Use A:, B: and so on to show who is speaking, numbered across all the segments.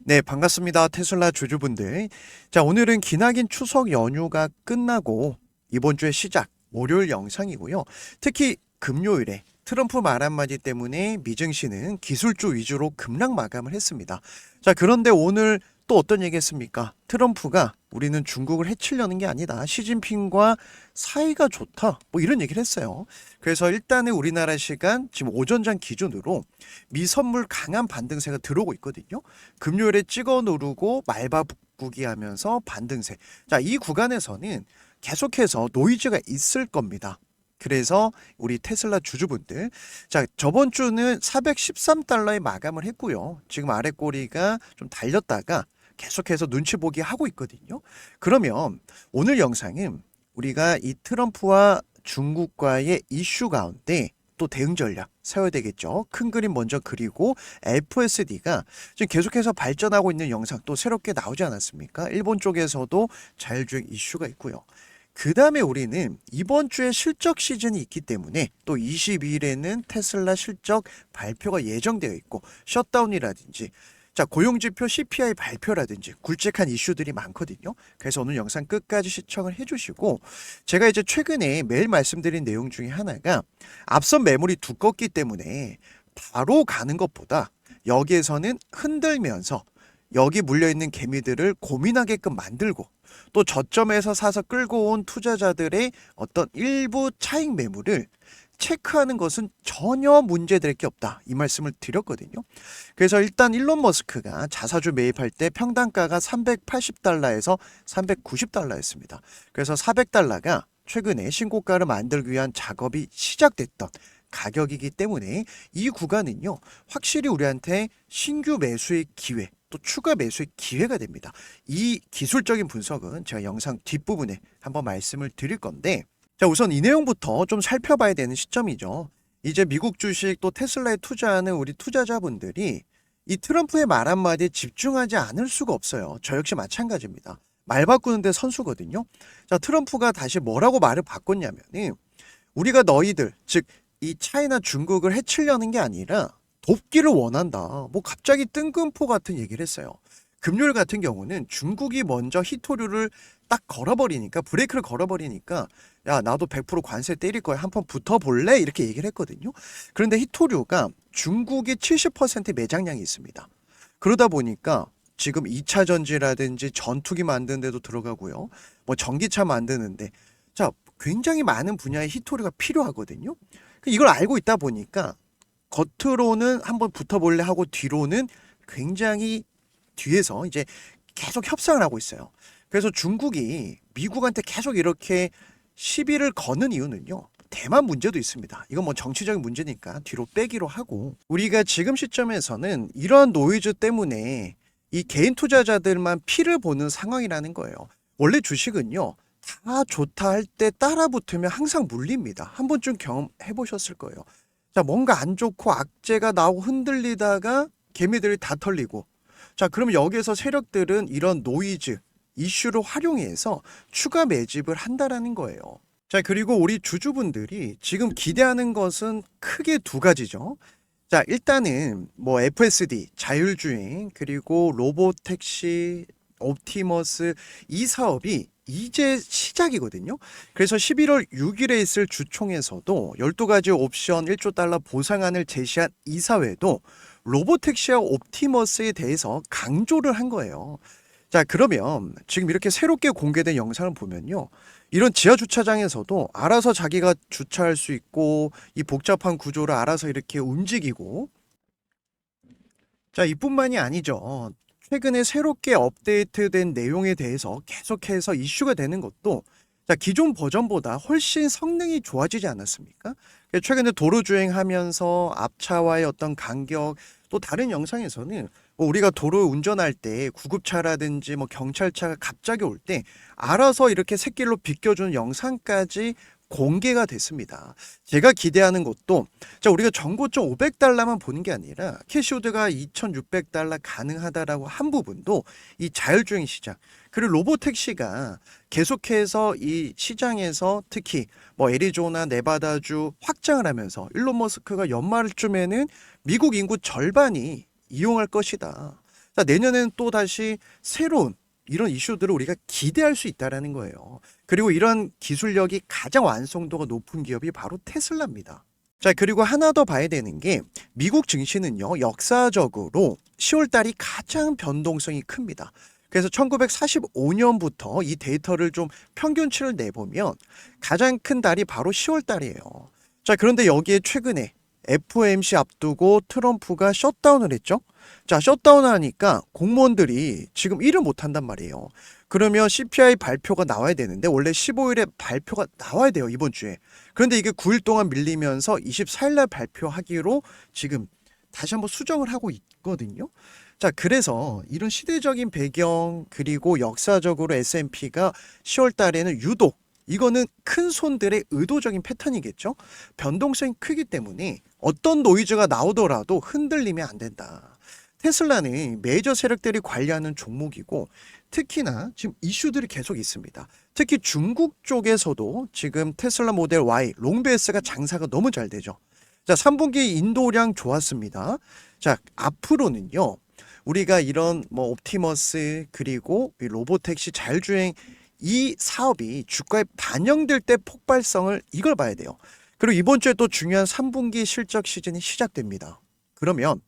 A: 네, 반갑습니다. 테슬라 주주분들. 자, 오늘은 기나긴 추석 연휴가 끝나고 이번 주의 시작, 월요일 영상이고요. 특히 금요일에 트럼프 말 한마디 때문에 미증시는 기술주 위주로 급락 마감을 했습니다. 자, 그런데 오늘 또 어떤 얘기 했습니까? 트럼프가 우리는 중국을 해치려는 게 아니다. 시진핑과 사이가 좋다. 뭐 이런 얘기를 했어요. 그래서 일단은 우리나라 시간 지금 오전장 기준으로 미선물 강한 반등세가 들어오고 있거든요. 금요일에 찍어 누르고 말바꾸기 하면서 반등세. 자, 이 구간에서는 계속해서 노이즈가 있을 겁니다. 그래서 우리 테슬라 주주분들, 자, 저번 주는 413달러에 마감을 했고요. 지금 아래 꼬리가 좀 달렸다가 계속해서 눈치 보기 하고 있거든요. 그러면 오늘 영상은 우리가 이 트럼프와 중국과의 이슈 가운데 또 대응 전략 세워야 되겠죠. 큰 그림 먼저 그리고 FSD가 지금 계속해서 발전하고 있는 영상 또 새롭게 나오지 않았습니까? 일본 쪽에서도 자율주행 이슈가 있고요. 그 다음에 우리는 이번 주에 실적 시즌이 있기 때문에 또 22일에는 테슬라 실적 발표가 예정되어 있고 셧다운이라든지 자, 고용지표 CPI 발표라든지 굵직한 이슈들이 많거든요. 그래서 오늘 영상 끝까지 시청을 해주시고 제가 이제 최근에 매일 말씀드린 내용 중에 하나가 앞선 매물이 두껍기 때문에 바로 가는 것보다 여기에서는 흔들면서 여기 물려있는 개미들을 고민하게끔 만들고 또 저점에서 사서 끌고 온 투자자들의 어떤 일부 차익 매물을 체크하는 것은 전혀 문제될 게 없다. 이 말씀을 드렸거든요. 그래서 일단 일론 머스크가 자사주 매입할 때 평단가가 380달러에서 390달러였습니다. 그래서 400달러가 최근에 신고가를 만들기 위한 작업이 시작됐던 가격이기 때문에 이 구간은요, 확실히 우리한테 신규 매수의 기회, 또 추가 매수의 기회가 됩니다. 이 기술적인 분석은 제가 영상 뒷부분에 한번 말씀을 드릴 건데, 자, 우선 이 내용부터 좀 살펴봐야 되는 시점이죠. 이제 미국 주식 또 테슬라에 투자하는 우리 투자자분들이 이 트럼프의 말 한마디에 집중하지 않을 수가 없어요. 저 역시 마찬가지입니다. 말 바꾸는데 선수거든요. 자, 트럼프가 다시 뭐라고 말을 바꿨냐면은 우리가 너희들, 즉 이 차이나 중국을 해치려는 게 아니라 돕기를 원한다. 뭐 갑자기 뜬금포 같은 얘기를 했어요. 금요일 같은 경우는 중국이 먼저 히토류를 딱 걸어버리니까 브레이크를 걸어버리니까 야 나도 100% 관세 때릴 거야 한번 붙어볼래 이렇게 얘기를 했거든요. 그런데 히토류가 중국이 70% 매장량이 있습니다. 그러다 보니까 지금 2차 전지라든지 전투기 만드는 데도 들어가고요. 뭐 전기차 만드는데 자 굉장히 많은 분야의 히토류가 필요하거든요. 이걸 알고 있다 보니까 겉으로는 한번 붙어볼래 하고 뒤로는 굉장히 뒤에서 이제 계속 협상을 하고 있어요. 그래서 중국이 미국한테 계속 이렇게 시비를 거는 이유는요. 대만 문제도 있습니다. 이건 뭐 정치적인 문제니까 뒤로 빼기로 하고 우리가 지금 시점에서는 이러한 노이즈 때문에 이 개인 투자자들만 피를 보는 상황이라는 거예요. 원래 주식은요. 다 좋다 할 때 따라 붙으면 항상 물립니다. 한 번쯤 경험해 보셨을 거예요. 자, 뭔가 안 좋고 악재가 나오고 흔들리다가 개미들이 다 털리고 자, 그럼 여기에서 세력들은 이런 노이즈, 이슈를 활용해서 추가 매집을 한다라는 거예요. 자, 그리고 우리 주주분들이 지금 기대하는 것은 크게 두 가지죠. 자, 일단은 뭐 FSD, 자율주행, 그리고 로보택시, 옵티머스 이 사업이 이제 시작이거든요. 그래서 11월 6일에 있을 주총에서도 12가지 옵션 1조 달러 보상안을 제시한 이사회도 로보택시와 옵티머스에 대해서 강조를 한 거예요. 자, 그러면 지금 이렇게 새롭게 공개된 영상을 보면요. 이런 지하 주차장에서도 알아서 자기가 주차할 수 있고 이 복잡한 구조를 알아서 이렇게 움직이고 자, 이뿐만이 아니죠. 최근에 새롭게 업데이트된 내용에 대해서 계속해서 이슈가 되는 것도 자, 기존 버전보다 훨씬 성능이 좋아지지 않았습니까? 최근에 도로 주행하면서 앞차와의 어떤 간격 또 다른 영상에서는 뭐 우리가 도로 운전할 때 구급차라든지 뭐 경찰차가 갑자기 올 때 알아서 이렇게 샛길로 비켜주는 영상까지 공개가 됐습니다. 제가 기대하는 것도 자 우리가 전고점 500달러만 보는 게 아니라 캐시우드가 2600달러 가능하다라고 한 부분도 이 자율주행 시장 그리고 로보택시가 계속해서 이 시장에서 특히 뭐 애리조나 네바다주 확장을 하면서 일론 머스크가 연말쯤에는 미국 인구 절반이 이용할 것이다. 자, 내년에는 또 다시 새로운 이런 이슈들을 우리가 기대할 수 있다라는 거예요. 그리고 이런 기술력이 가장 완성도가 높은 기업이 바로 테슬라입니다. 자, 그리고 하나 더 봐야 되는 게 미국 증시는요, 역사적으로 10월 달이 가장 변동성이 큽니다. 그래서 1945년부터 이 데이터를 좀 평균치를 내보면 가장 큰 달이 바로 10월 달이에요. 자, 그런데 여기에 최근에 FOMC 앞두고 트럼프가 셧다운을 했죠. 자, 셧다운을 하니까 공무원들이 지금 일을 못 한단 말이에요. 그러면 CPI 발표가 나와야 되는데 원래 15일에 발표가 나와야 돼요, 이번 주에. 그런데 이게 9일 동안 밀리면서 24일 날 발표하기로 지금 다시 한번 수정을 하고 있거든요. 자, 그래서 이런 시대적인 배경 그리고 역사적으로 S&P가 10월 달에는 유독 이거는 큰 손들의 의도적인 패턴이겠죠. 변동성이 크기 때문에 어떤 노이즈가 나오더라도 흔들리면 안 된다. 테슬라는 메이저 세력들이 관리하는 종목이고 특히나 지금 이슈들이 계속 있습니다. 특히 중국 쪽에서도 지금 테슬라 모델 Y, 롱베이스가 장사가 너무 잘 되죠. 자, 3분기 인도량 좋았습니다. 자, 앞으로는요. 우리가 이런 뭐 옵티머스 그리고 로보택시 자율주행 이 사업이 주가에 반영될 때 폭발성을 이걸 봐야 돼요. 그리고 이번 주에 또 중요한 3분기 실적 시즌이 시작됩니다. 그러면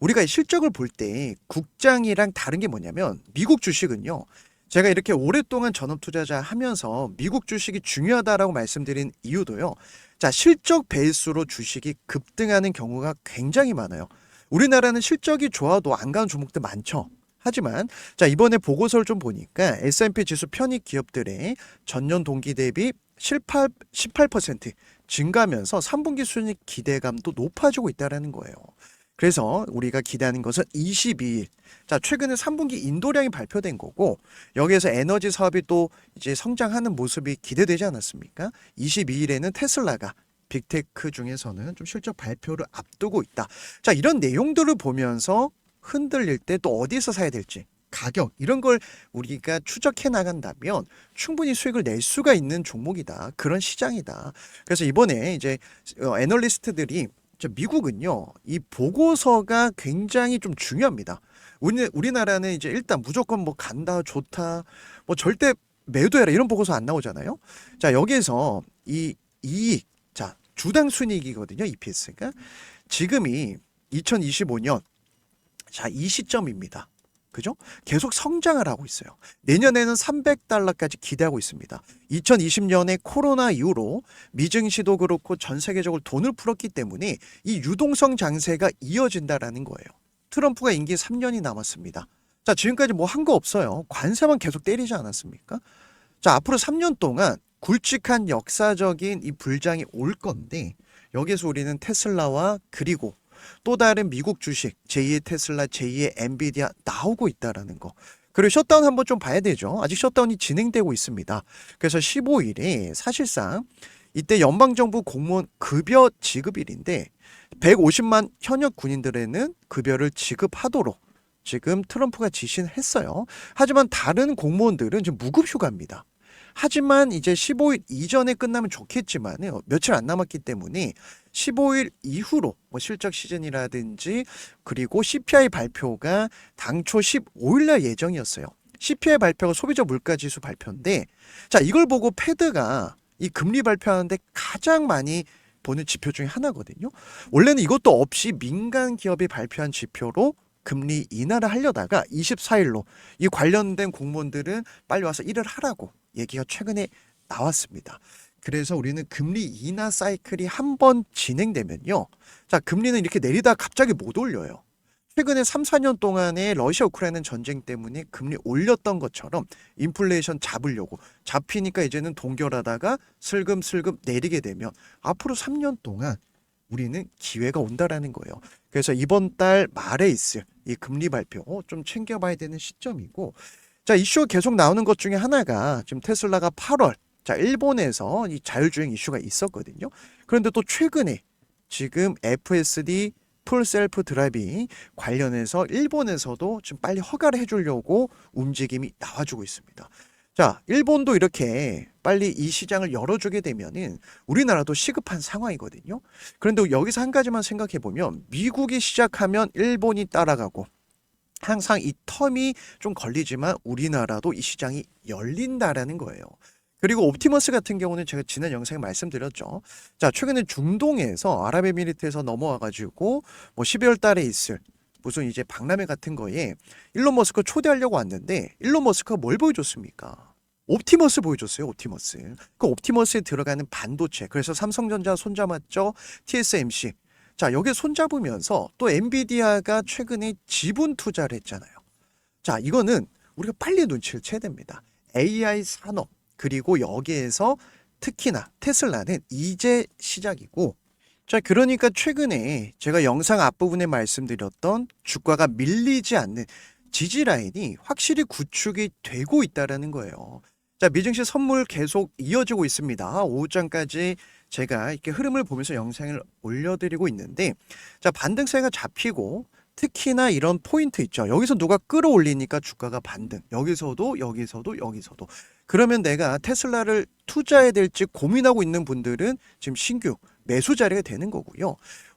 A: 우리가 실적을 볼 때 국장이랑 다른 게 뭐냐면 미국 주식은요. 제가 이렇게 오랫동안 전업 투자자 하면서 미국 주식이 중요하다라고 말씀드린 이유도요. 자, 실적 베이스로 주식이 급등하는 경우가 굉장히 많아요. 우리나라는 실적이 좋아도 안 가는 종목들 많죠. 하지만 자, 이번에 보고서를 좀 보니까 S&P 지수 편입 기업들의 전년 동기 대비 18% 증가하면서 3분기 순이익 기대감도 높아지고 있다는 거예요. 그래서 우리가 기대하는 것은 22일. 자, 최근에 3분기 인도량이 발표된 거고 여기에서 에너지 사업이 또 이제 성장하는 모습이 기대되지 않았습니까? 22일에는 테슬라가 빅테크 중에서는 좀 실적 발표를 앞두고 있다. 자, 이런 내용들을 보면서 흔들릴 때 또 어디서 사야 될지 가격 이런 걸 우리가 추적해 나간다면 충분히 수익을 낼 수가 있는 종목이다. 그런 시장이다. 그래서 이번에 이제 애널리스트들이 미국은요, 이 보고서가 굉장히 좀 중요합니다. 우리나라는 이제 일단 무조건 뭐 간다, 좋다, 뭐 절대 매도해라 이런 보고서 안 나오잖아요. 자, 여기에서 이 이익, 자, 주당 순이익이거든요, EPS가. 지금이 2025년, 자, 이 시점입니다. 그죠? 계속 성장을 하고 있어요. 내년에는 300달러까지 기대하고 있습니다. 2020년에 코로나 이후로 미증시도 그렇고 전 세계적으로 돈을 풀었기 때문에 이 유동성 장세가 이어진다라는 거예요. 트럼프가 임기 3년이 남았습니다. 자, 지금까지 뭐 한 거 없어요. 관세만 계속 때리지 않았습니까? 자, 앞으로 3년 동안 굵직한 역사적인 이 불장이 올 건데 여기서 우리는 테슬라와 그리고 또 다른 미국 주식 제2의 테슬라, 제2의 엔비디아 나오고 있다라는 거. 그리고 셧다운 한번 좀 봐야 되죠. 아직 셧다운이 진행되고 있습니다. 그래서 15일에 사실상 이때 연방정부 공무원 급여 지급일인데 150만 현역 군인들에는 급여를 지급하도록 지금 트럼프가 지시는 했어요. 하지만 다른 공무원들은 지금 무급 휴가입니다. 하지만 이제 15일 이전에 끝나면 좋겠지만요. 며칠 안 남았기 때문에 15일 이후로 뭐 실적 시즌이라든지 그리고 CPI 발표가 당초 15일 날 예정이었어요. CPI 발표가 소비자 물가 지수 발표인데 자, 이걸 보고 패드가 이 금리 발표하는데 가장 많이 보는 지표 중에 하나거든요. 원래는 이것도 없이 민간 기업이 발표한 지표로 금리 인하를 하려다가 24일로 이 관련된 공무원들은 빨리 와서 일을 하라고 얘기가 최근에 나왔습니다. 그래서 우리는 금리 인하 사이클이 한 번 진행되면요. 자, 금리는 이렇게 내리다가 갑자기 못 올려요. 최근에 3, 4년 동안에 러시아 우크라이나 전쟁 때문에 금리 올렸던 것처럼 인플레이션 잡으려고 잡히니까 이제는 동결하다가 슬금슬금 내리게 되면 앞으로 3년 동안 우리는 기회가 온다라는 거예요. 그래서 이번 달 말에 있을 이 금리 발표 좀 챙겨봐야 되는 시점이고 자, 이슈가 계속 나오는 것 중에 하나가 지금 테슬라가 8월 자, 일본에서 이 자율주행 이슈가 있었거든요. 그런데 또 최근에 지금 FSD 풀 셀프 드라이빙 관련해서 일본에서도 좀 빨리 허가를 해주려고 움직임이 나와주고 있습니다. 자, 일본도 이렇게 빨리 이 시장을 열어주게 되면은 우리나라도 시급한 상황이거든요. 그런데 여기서 한 가지만 생각해 보면 미국이 시작하면 일본이 따라가고 항상 이 텀이 좀 걸리지만 우리나라도 이 시장이 열린다라는 거예요. 그리고 옵티머스 같은 경우는 제가 지난 영상에 말씀드렸죠. 자, 최근에 중동에서 아랍에미리트에서 넘어와가지고 뭐 12월 달에 있을 무슨 이제 박람회 같은 거에 일론 머스크 초대하려고 왔는데 일론 머스크가 뭘 보여줬습니까? 옵티머스 보여줬어요. 옵티머스. 그 옵티머스에 들어가는 반도체. 그래서 삼성전자 손잡았죠. TSMC. 자, 여기 손잡으면서 또 엔비디아가 최근에 지분 투자를 했잖아요. 자, 이거는 우리가 빨리 눈치를 채야 됩니다. AI 산업, 그리고 여기에서 특히나 테슬라는 이제 시작이고, 자, 그러니까 최근에 제가 영상 앞부분에 말씀드렸던 주가가 밀리지 않는 지지 라인이 확실히 구축이 되고 있다라는 거예요. 자, 미증시 선물 계속 이어지고 있습니다. 오후장까지 제가 이렇게 흐름을 보면서 영상을 올려드리고 있는데, 자, 반등세가 잡히고 특히나 이런 포인트 있죠. 여기서 누가 끌어올리니까 주가가 반등. 여기서도 여기서도 여기서도. 그러면 내가 테슬라를 투자해야 될지 고민하고 있는 분들은 지금 신규 매수 자리가 되는 거고요.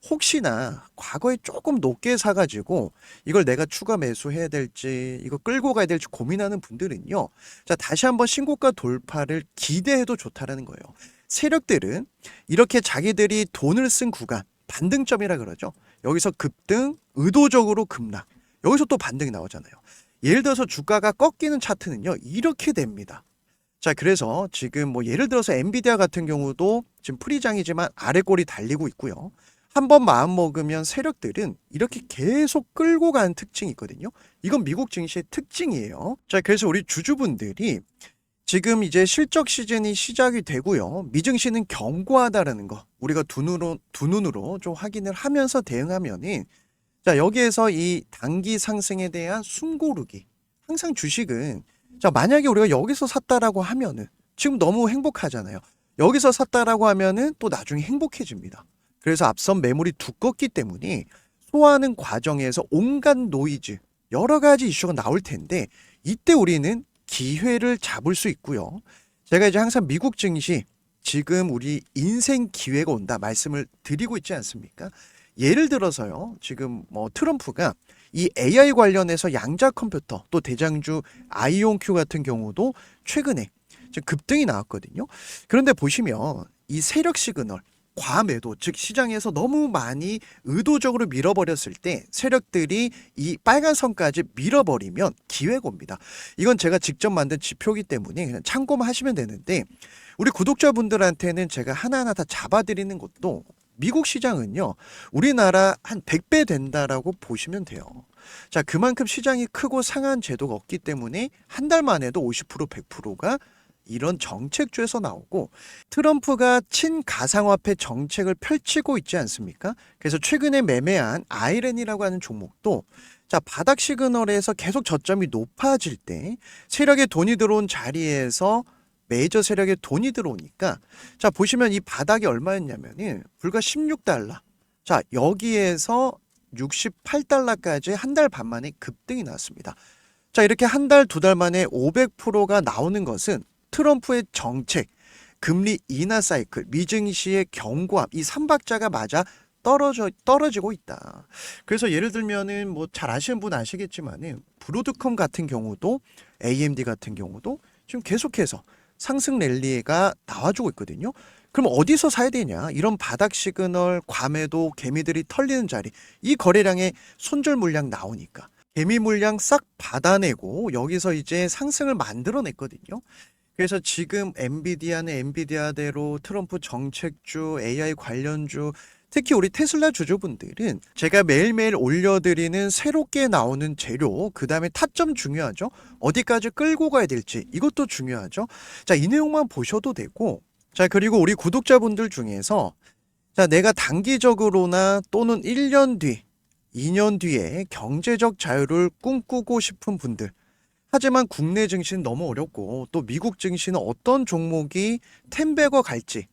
A: 혹시나 과거에 조금 높게 사가지고 이걸 내가 추가 매수해야 될지 이거 끌고 가야 될지 고민하는 분들은요. 자, 다시 한번 신고가 돌파를 기대해도 좋다라는 거예요. 세력들은 이렇게 자기들이 돈을 쓴 구간, 반등점이라 그러죠. 여기서 급등, 의도적으로 급락. 여기서 또 반등이 나오잖아요. 예를 들어서 주가가 꺾이는 차트는요. 이렇게 됩니다. 자, 그래서 지금 뭐 예를 들어서 엔비디아 같은 경우도 지금 프리장이지만 아래 꼬리 달리고 있고요. 한번 마음 먹으면 세력들은 이렇게 계속 끌고 가는 특징이 있거든요. 이건 미국 증시의 특징이에요. 자, 그래서 우리 주주분들이 지금 이제 실적 시즌이 시작이 되고요. 미증시는 견고하다라는 거 우리가 두 눈으로 좀 확인을 하면서 대응하면은, 자, 여기에서 이 단기 상승에 대한 숨고르기. 항상 주식은, 자, 만약에 우리가 여기서 샀다라고 하면은 지금 너무 행복하잖아요. 여기서 샀다라고 하면은 또 나중에 행복해집니다. 그래서 앞선 매물이 두껍기 때문에 소화하는 과정에서 온갖 노이즈, 여러 가지 이슈가 나올 텐데 이때 우리는 기회를 잡을 수 있고요. 제가 이제 항상 미국 증시 지금 우리 인생 기회가 온다 말씀을 드리고 있지 않습니까? 예를 들어서요. 지금 뭐 트럼프가 이 AI 관련해서 양자 컴퓨터 또 대장주 아이온큐 같은 경우도 최근에 지금 급등이 나왔거든요. 그런데 보시면 이 세력 시그널 과매도, 즉 시장에서 너무 많이 의도적으로 밀어버렸을 때 세력들이 이 빨간 선까지 밀어버리면 기회가 옵니다. 이건 제가 직접 만든 지표이기 때문에 그냥 참고만 하시면 되는데, 우리 구독자분들한테는 제가 하나하나 다 잡아드리는 것도 미국 시장은요 우리나라 한 100배 된다라고 보시면 돼요. 자, 그만큼 시장이 크고 상한 제도가 없기 때문에 한 달 만에도 50% 100%가 이런 정책주에서 나오고, 트럼프가 친가상화폐 정책을 펼치고 있지 않습니까? 그래서 최근에 매매한 아이렌이라고 하는 종목도, 자, 바닥 시그널에서 계속 저점이 높아질 때 세력의 돈이 들어온 자리에서 메이저 세력의 돈이 들어오니까, 자, 보시면 이 바닥이 얼마였냐면은 불과 16달러. 자, 여기에서 68달러까지 한 달 반 만에 급등이 나왔습니다. 자, 이렇게 한 달, 두 달 만에 500%가 나오는 것은 트럼프의 정책, 금리 인하 사이클, 미증시의 견고함, 이 3박자가 맞아 떨어지고 있다. 그래서 예를 들면은 뭐 잘 아시는 분 아시겠지만은 브로드컴 같은 경우도 AMD 같은 경우도 지금 계속해서 상승 랠리가 나와주고 있거든요. 그럼 어디서 사야 되냐? 이런 바닥 시그널, 과매도, 개미들이 털리는 자리, 이 거래량에 손절 물량 나오니까 개미 물량 싹 받아내고 여기서 이제 상승을 만들어냈거든요. 그래서 지금 엔비디아는 엔비디아대로 트럼프 정책주, AI 관련주, 특히 우리 테슬라 주주분들은 제가 매일매일 올려드리는 새롭게 나오는 재료, 그 다음에 타점 중요하죠. 어디까지 끌고 가야 될지 이것도 중요하죠. 자, 이 내용만 보셔도 되고, 자, 그리고 우리 구독자분들 중에서, 자, 내가 단기적으로나 또는 1년 뒤, 2년 뒤에 경제적 자유를 꿈꾸고 싶은 분들, 하지만 국내 증시는 너무 어렵고 또 미국 증시는 어떤 종목이 텐베거 갈지,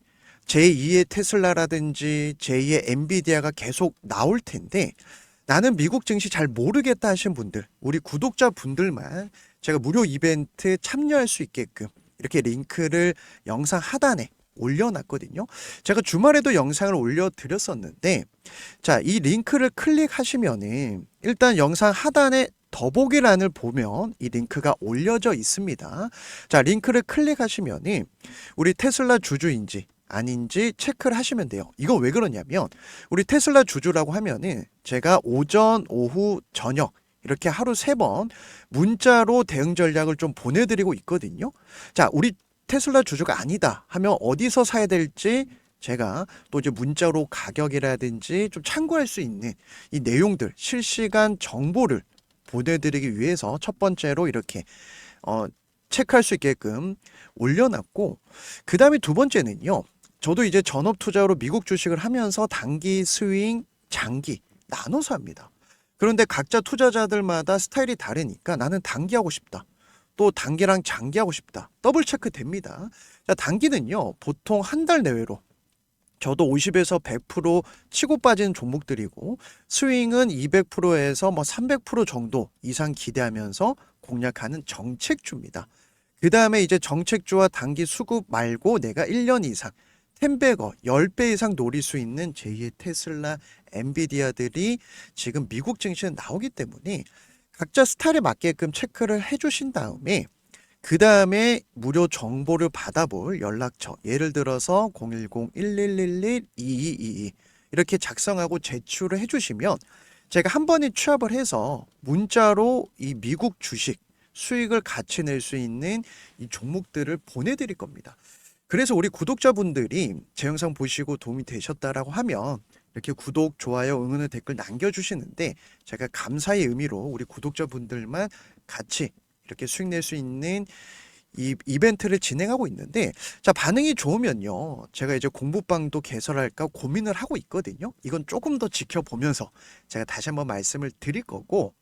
A: 제2의 테슬라라든지 제2의 엔비디아가 계속 나올 텐데 나는 미국 증시 잘 모르겠다 하신 분들, 우리 구독자분들만 제가 무료 이벤트 참여할 수 있게끔 이렇게 링크를 영상 하단에 올려놨거든요. 제가 주말에도 영상을 올려드렸었는데, 자, 이 링크를 클릭하시면은 일단 영상 하단에 더보기란을 보면 이 링크가 올려져 있습니다. 자, 링크를 클릭하시면은 우리 테슬라 주주인지 아닌지 체크를 하시면 돼요. 이거 왜 그러냐면 우리 테슬라 주주라고 하면은 제가 오전, 오후, 저녁 이렇게 하루 3번 문자로 대응 전략을 좀 보내드리고 있거든요. 자, 우리 테슬라 주주가 아니다 하면 어디서 사야 될지 제가 또 이제 문자로 가격이라든지 좀 참고할 수 있는 이 내용들 실시간 정보를 보내드리기 위해서 첫 번째로 이렇게 체크할 수 있게끔 올려놨고, 그 다음에 두 번째는요. 저도 이제 전업 투자로 미국 주식을 하면서 단기, 스윙, 장기 나눠서 합니다. 그런데 각자 투자자들마다 스타일이 다르니까 나는 단기 하고 싶다. 또 단기랑 장기 하고 싶다. 더블 체크 됩니다. 자, 단기는요. 보통 한 달 내외로 저도 50에서 100% 치고 빠지는 종목들이고 스윙은 200%에서 뭐 300% 정도 이상 기대하면서 공략하는 정책주입니다. 그 다음에 이제 정책주와 단기 수급 말고 내가 1년 이상 10배거 10배 이상 노릴 수 있는 제2의 테슬라, 엔비디아들이 지금 미국 증시에 나오기 때문에 각자 스타일에 맞게끔 체크를 해주신 다음에 그 다음에 무료 정보를 받아볼 연락처, 예를 들어서 010-1111-2222 이렇게 작성하고 제출을 해주시면 제가 한 번에 취합을 해서 문자로 이 미국 주식 수익을 같이 낼 수 있는 이 종목들을 보내드릴 겁니다. 그래서 우리 구독자분들이 제 영상 보시고 도움이 되셨다라고 하면 이렇게 구독, 좋아요, 응원의 댓글 남겨주시는데 제가 감사의 의미로 우리 구독자분들만 같이 이렇게 수익 낼 수 있는 이 이벤트를 진행하고 있는데, 자, 반응이 좋으면요. 제가 이제 공부방도 개설할까 고민을 하고 있거든요. 이건 조금 더 지켜보면서 제가 다시 한번 말씀을 드릴 거고,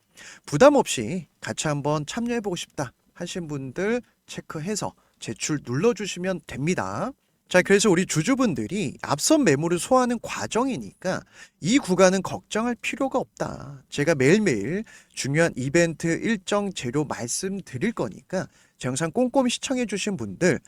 A: 부담 없이 같이 한번 참여해보고 싶다 하신 분들 체크해서 제출 눌러주시면 됩니다. 자, 그래서 우리 주주분들이 앞선 매물을 소화하는 과정이니까 이 구간은 걱정할 필요가 없다. 제가 매일매일 중요한 이벤트 일정 재료 말씀드릴 거니까 제 영상 꼼꼼히 시청해 주신 분들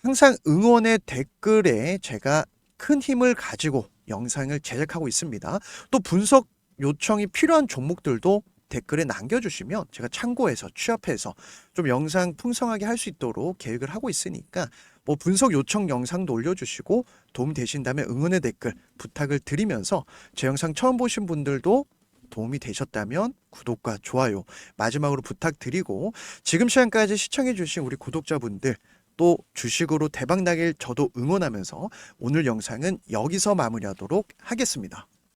A: 항상 응원의 댓글에 제가 큰 힘을 가지고 영상을 제작하고 있습니다. 또 분석 요청이 필요한 종목들도 댓글에 남겨주시면 제가 참고해서 취합해서 좀 영상 풍성하게 할 수 있도록 계획을 하고 있으니까 뭐 분석 요청 영상도 올려주시고 도움 되신다면 응원의 댓글 부탁을 드리면서 제 영상 처음 보신 분들도 도움이 되셨다면 구독과 좋아요 마지막으로 부탁드리고, 지금 시간까지 시청해주신 우리 구독자분들 또 주식으로 대박나길 저도 응원하면서 오늘 영상은 여기서 마무리하도록 하겠습니다.